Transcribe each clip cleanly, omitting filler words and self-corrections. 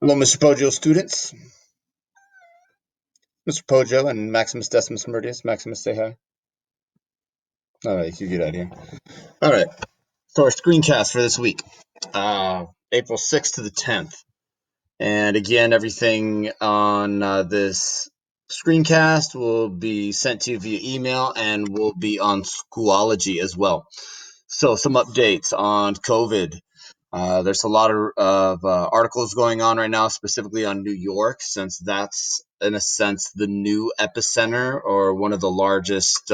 Hello, Mr. Poggio students. Mr. Poggio and Maximus Decimus Meridius. Maximus, say hi. All right, you get out of here. All right, so our screencast for this week, April 6th to the 10th. And again, everything on this screencast will be sent to you via email and will be on Schoology as well. So some updates on COVID. There's a lot of articles going on right now, specifically on New York, since that's, in a sense, the new epicenter or one of the largest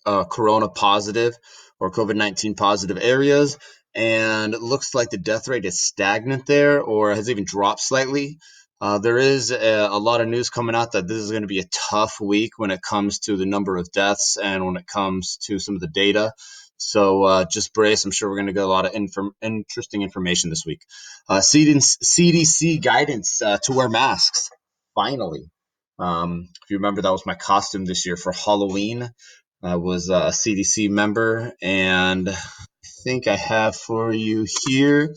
corona positive or COVID-19 positive areas. And it looks like the death rate is stagnant there or has even dropped slightly. There is a lot of news coming out that this is going to be a tough week when it comes to the number of deaths and when it comes to some of the data. So just brace. I'm sure we're going to get a lot of interesting information this week. CDC guidance to wear masks, finally. If you remember, that was my costume this year for Halloween. I was a CDC member, and I think I have for you here.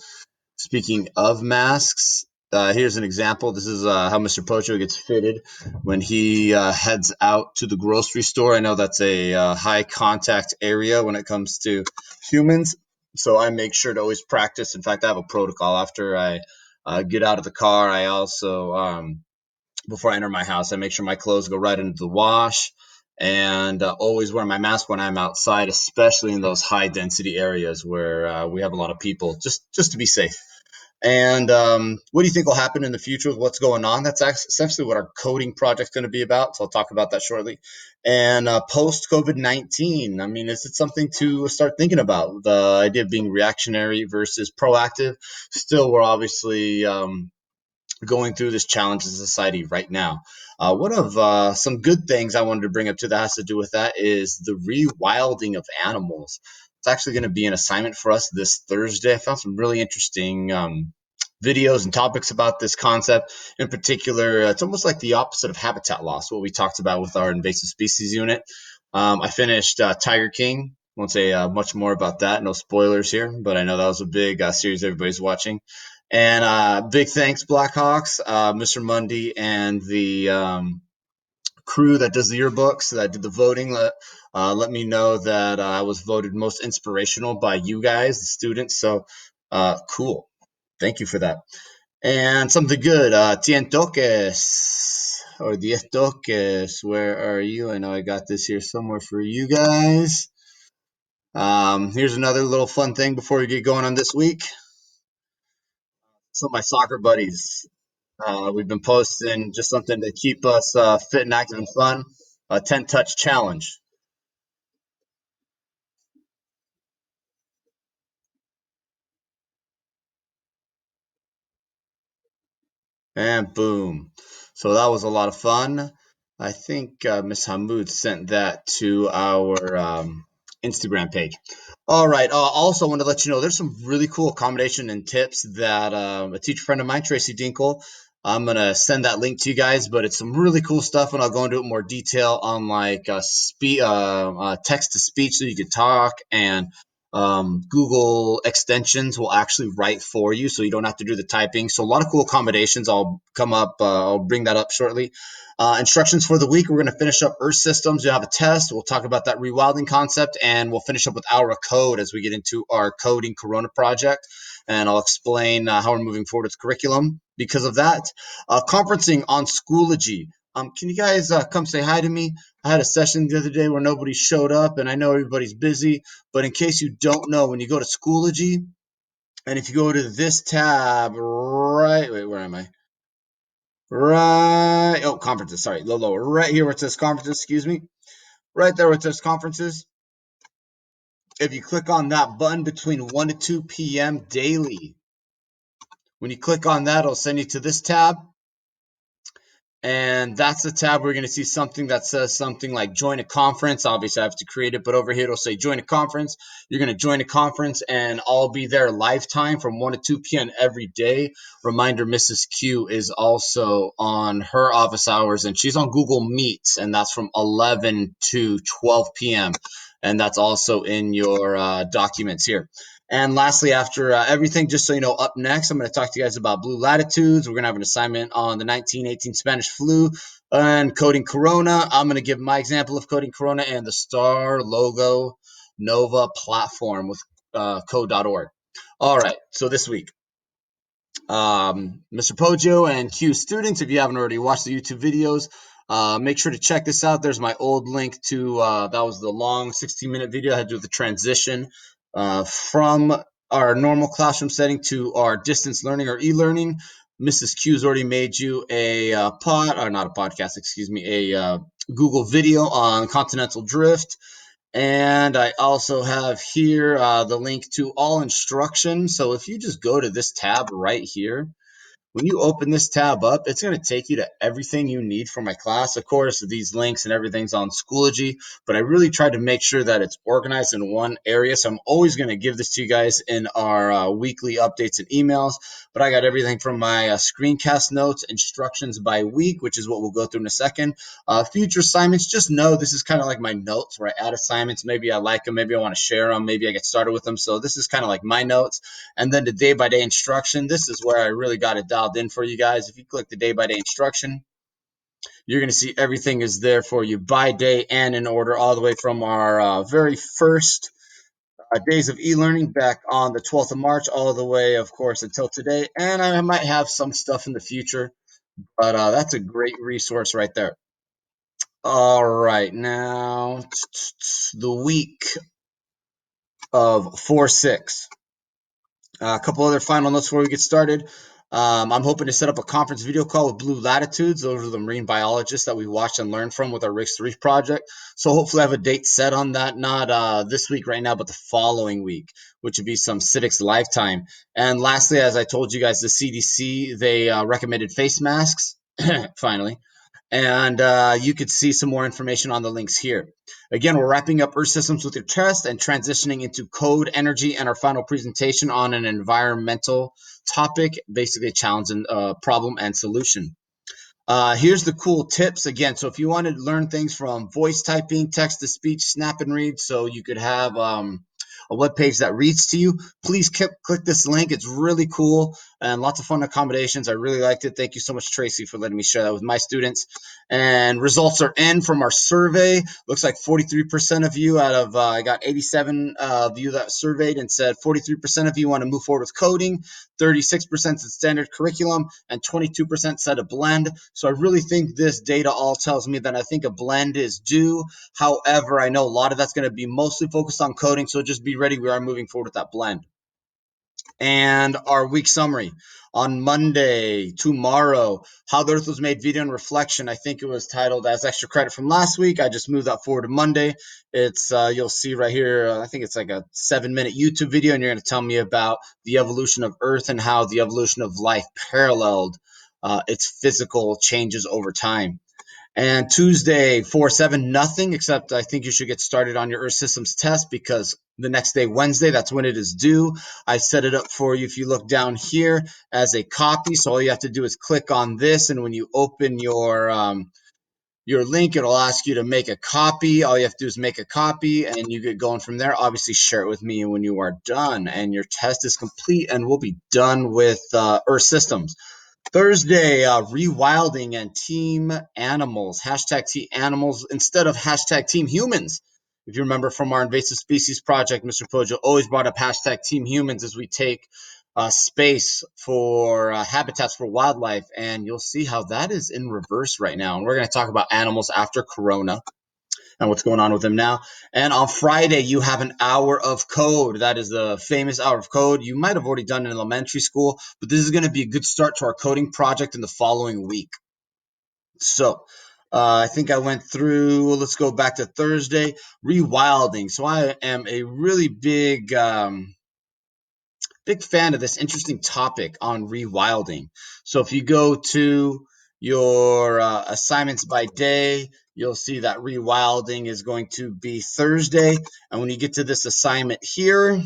Speaking of masks, here's an example. This is how Mr. Pocho gets fitted when he heads out to the grocery store. I know that's a high contact area when it comes to humans, so I make sure to always practice. In fact, I have a protocol after I get out of the car. I also before I enter my house, I make sure my clothes go right into the wash and always wear my mask when I'm outside, especially in those high density areas where we have a lot of people, just to be safe. And what do you think will happen in the future with what's going on? That's essentially what our coding project's going to be about. So I'll talk about that shortly. And post COVID-19, I mean, is it something to start thinking about? The idea of being reactionary versus proactive. Still, we're obviously going through this challenge in society right now. One of some good things I wanted to bring up too that has to do with that is the rewilding of animals. It's actually going to be an assignment for us this Thursday. I found some really interesting videos and topics about this concept. In particular, it's almost like the opposite of habitat loss, what we talked about with our invasive species unit. I finished Tiger King. Won't say much more about that. No spoilers here, but I know that was a big series everybody's watching. And big thanks, Blackhawks, Mr. Mundy, and the crew that does the yearbooks that did the voting. Let me know that I was voted most inspirational by you guys, the students. So cool. Thank you for that. And something good, Tien Toques or Diez Toques. Where are you? I know I got this here somewhere for you guys. Here's another little fun thing before we get going on this week. So my soccer buddies, we've been posting just something to keep us fit and active and fun. A 10 touch challenge. And boom. So that was a lot of fun. I think Miss Hamoud sent that to our Instagram page. All right. Also, I want to let you know there's some really cool accommodation and tips that a teacher friend of mine, Tracy Dinkle, I'm gonna send that link to you guys. But it's some really cool stuff, and I'll go into it in more detail on like text to speech, so you can talk, and Google extensions will actually write for you, so you don't have to do the typing. So a lot of cool accommodations. I'll bring that up shortly. Instructions for the week. We're going to finish up Earth systems. You'll have a test. We'll talk about that rewilding concept, and we'll finish up with our code as we get into our coding Corona project. And I'll explain how we're moving forward with curriculum because of that. Conferencing on Schoology. Can you guys come say hi to me? I had a session the other day where nobody showed up, and I know everybody's busy. But in case you don't know, when you go to Schoology, and if you go to this tab, right, wait, where am I? Right, oh, conferences, sorry, low, lower, right here where it says conferences, excuse me. Right there where it says conferences. If you click on that button between 1 to 2 p.m. daily, when you click on that, it'll send you to this tab. And that's the tab where you're going to see something that says something like join a conference. Obviously, I have to create it, but over here it'll say join a conference. You're going to join a conference, and I'll be there lifetime from 1 to 2 p.m. every day. Reminder, Mrs. Q is also on her office hours, and she's on Google Meets, and that's from 11 to 12 p.m. And that's also in your documents here. And lastly, after everything, just so you know, up next, I'm going to talk to you guys about Blue Latitudes. We're going to have an assignment on the 1918 Spanish flu and coding Corona. I'm going to give my example of coding Corona and the Starlogo Nova Platform with code.org. All right, so this week, Mr. Poggio and Q students, if you haven't already watched the YouTube videos, make sure to check this out. There's my old link to that was the long 16-minute video I had to do with the transition from our normal classroom setting to our distance learning or e-learning. Mrs. Q's already made you a not a podcast, excuse me, a Google video on continental drift. And I also have here the link to all instruction. So if you just go to this tab right here, when you open this tab up, it's going to take you to everything you need for my class. Of course, these links and everything's on Schoology, but I really tried to make sure that it's organized in one area. So I'm always going to give this to you guys in our weekly updates and emails. But I got everything from my ScreenCast notes, instructions by week, which is what we'll go through in a second. Future assignments, just know this is kind of like my notes where I add assignments. Maybe I like them, maybe I want to share them, maybe I get started with them. So this is kind of like my notes. And then the day-by-day instruction, this is where I really got it dialed in for you guys. If you click the day-by-day instruction, you're going to see everything is there for you by day and in order, all the way from our very first days of e-learning back on the 12th of March, all the way, of course, until today. And I might have some stuff in the future, but that's a great resource right there. All right, now the week of 4-6. A couple other final notes before we get started. I'm hoping to set up a conference video call with Blue Latitudes. Those are the marine biologists that we watch and learn from with our Rigs to Reef project. So hopefully I have a date set on that, not this week right now, but the following week, which would be some civics lifetime. And lastly, as I told you guys, the CDC, they recommended face masks, finally. And you could see some more information on the links here. Again, we're wrapping up Earth Systems with your test and transitioning into code, energy, and our final presentation on an environmental topic, basically a challenge and problem and solution. Here's the cool tips again. So if you want to learn things from voice typing, text to speech, snap and read, so you could have a web page that reads to you, please click this link. It's really cool and lots of fun accommodations. I really liked it. Thank you so much, Tracy, for letting me share that with my students. And results are in from our survey. Looks like 43% of you out of, I got 87 of you that surveyed and said 43% of you want to move forward with coding, 36% said standard curriculum, and 22% said a blend. So I really think this data all tells me that I think a blend is due. However, I know a lot of that's going to be mostly focused on coding, so just be ready. We are moving forward with that blend. And our week summary on Monday, tomorrow, how the Earth was made video and reflection. I think it was titled as extra credit from last week. I just moved that forward to Monday. It's you'll see right here. I think it's like a 7-minute YouTube video, and you're going to tell me about the evolution of Earth and how the evolution of life paralleled its physical changes over time. And Tuesday, 4-7, nothing, except I think you should get started on your Earth Systems test because the next day, Wednesday, that's when it is due. I set it up for you if you look down here as a copy. So all you have to do is click on this, and when you open your link, it'll ask you to make a copy. All you have to do is make a copy, and you get going from there. Obviously, share it with me when you are done, and your test is complete, and we'll be done with Earth Systems. Thursday, rewilding and team animals, hashtag team animals instead of hashtag team humans. If you remember from our invasive species project, Mr. Poggio always brought up hashtag team humans as we take space for habitats for wildlife. And you'll see how that is in reverse right now. And we're going to talk about animals after Corona and what's going on with them now. And on Friday, you have an hour of code. That is the famous hour of code. You might have already done it in elementary school, but this is going to be a good start to our coding project in the following week. So I think I went through, let's go back to Thursday, rewilding. So I am a really big fan of this interesting topic on rewilding. So if you go to your assignments by day, you'll see that rewilding is going to be Thursday. And when you get to this assignment here,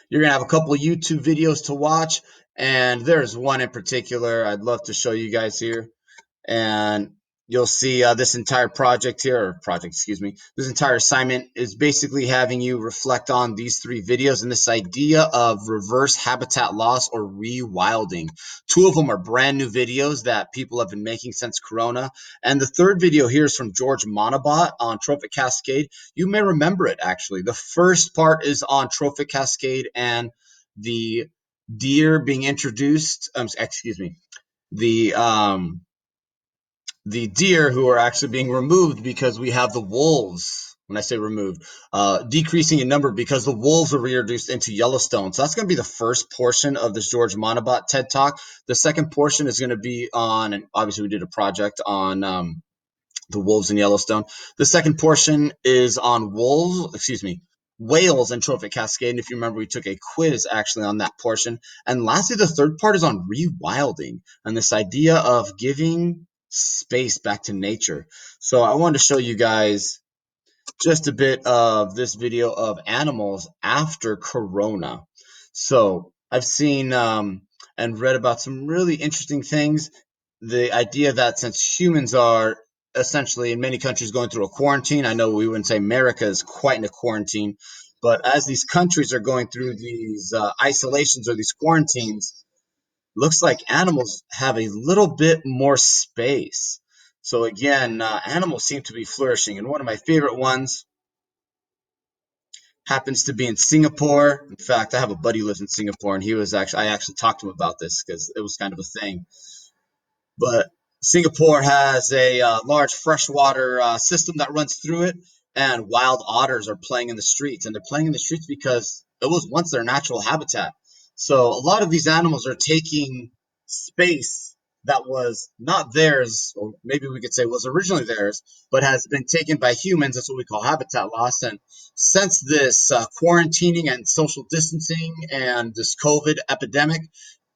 you're going to have a couple of YouTube videos to watch. And there's one in particular I'd love to show you guys here. And you'll see this entire project here, or project, excuse me, this entire assignment is basically having you reflect on these 3 videos and this idea of reverse habitat loss or rewilding. 2 of them are brand new videos that people have been making since Corona. And the 3rd video here is from George Monabot on Trophic Cascade. You may remember it, actually. The first part is on Trophic Cascade and the deer being introduced, excuse me, the deer who are actually being removed because we have the wolves. When I say removed, decreasing in number because the wolves are reintroduced into Yellowstone. So that's going to be the first portion of this George Monabot TED Talk. The second portion is going to be on, and obviously we did a project on the wolves in Yellowstone. The second portion is on whales and Trophic Cascade. And if you remember, we took a quiz actually on that portion. And lastly, the third part is on rewilding and this idea of giving space back to nature. So I wanted to show you guys just a bit of this video of animals after Corona. So I've seen and read about some really interesting things. The idea that since humans are essentially in many countries going through a quarantine, I know we wouldn't say America is quite in a quarantine, but as these countries are going through these isolations or these quarantines, looks like animals have a little bit more space. So again, animals seem to be flourishing. And one of my favorite ones happens to be in Singapore. In fact, I have a buddy who lives in Singapore, and I actually talked to him about this because it was kind of a thing. But Singapore has a large freshwater system that runs through it, and wild otters are playing in the streets. And they're playing in the streets because it was once their natural habitat. So a lot of these animals are taking space that was not theirs, or maybe we could say was originally theirs, but has been taken by humans. That's what we call habitat loss. And since this quarantining and social distancing and this COVID epidemic,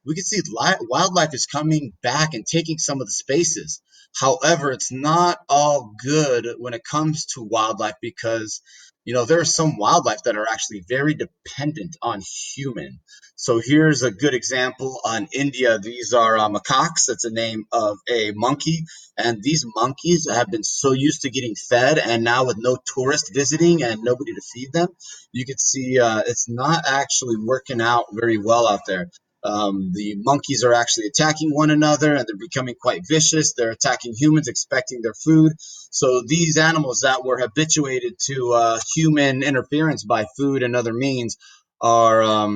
we can see wildlife is coming back and taking some of the spaces. However, it's not all good when it comes to wildlife because, there are some wildlife that are actually very dependent on human. So here's a good example on India. These are macaques. That's a name of a monkey. And these monkeys have been so used to getting fed, and now with no tourist visiting and nobody to feed them, you can see it's not actually working out very well out there. The monkeys are actually attacking one another and they're becoming quite vicious. They're attacking humans, expecting their food. So these animals that were habituated to human interference by food and other means are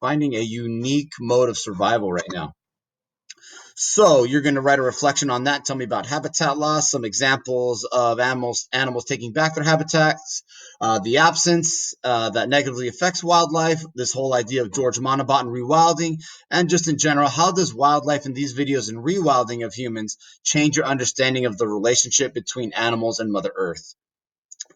finding a unique mode of survival right now. So you're going to write a reflection on that. Tell me about habitat loss, some examples of animals taking back their habitats, the absence that negatively affects wildlife, this whole idea of George Monabot and rewilding, and just in general, how does wildlife in these videos and rewilding of humans change your understanding of the relationship between animals and Mother Earth?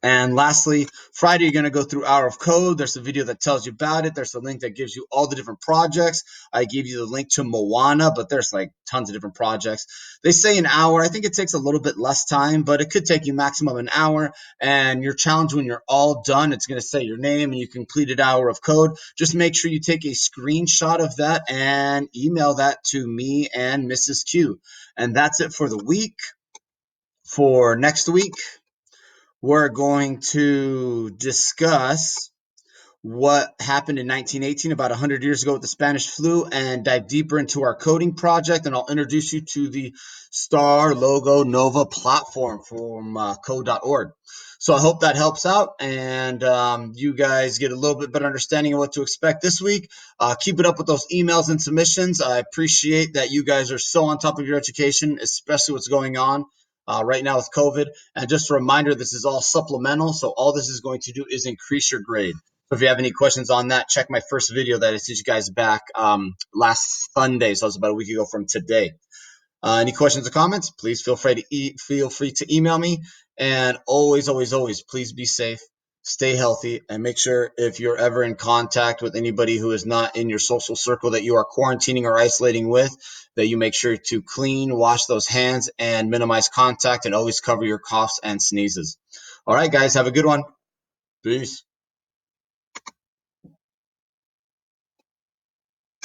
And lastly, Friday, you're going to go through Hour of Code. There's a video that tells you about it. There's a link that gives you all the different projects. I gave you the link to Moana, but there's like tons of different projects. They say an hour. I think it takes a little bit less time, but it could take you maximum an hour. And your challenge, when you're all done, it's going to say your name and you completed Hour of Code. Just make sure you take a screenshot of that and email that to me and Mrs. Q. And that's it for the week. For next week, we're going to discuss what happened in 1918, about 100 years ago with the Spanish flu, and dive deeper into our coding project. And I'll introduce you to the Starlogo Nova Platform from code.org. So I hope that helps out and you guys get a little bit better understanding of what to expect this week. Keep it up with those emails and submissions. I appreciate that you guys are so on top of your education, especially what's going on right now with COVID. And just a reminder, this is all supplemental. So all this is going to do is increase your grade. So if you have any questions on that, check my first video that I sent you guys back last Sunday. So it was about a week ago from today. Any questions or comments, please feel free to email me. And always, always, always, please be safe, stay healthy, and make sure if you're ever in contact with anybody who is not in your social circle that you are quarantining or isolating with, that you make sure to clean, wash those hands, and minimize contact, and always cover your coughs and sneezes. All right, guys, have a good one. Peace.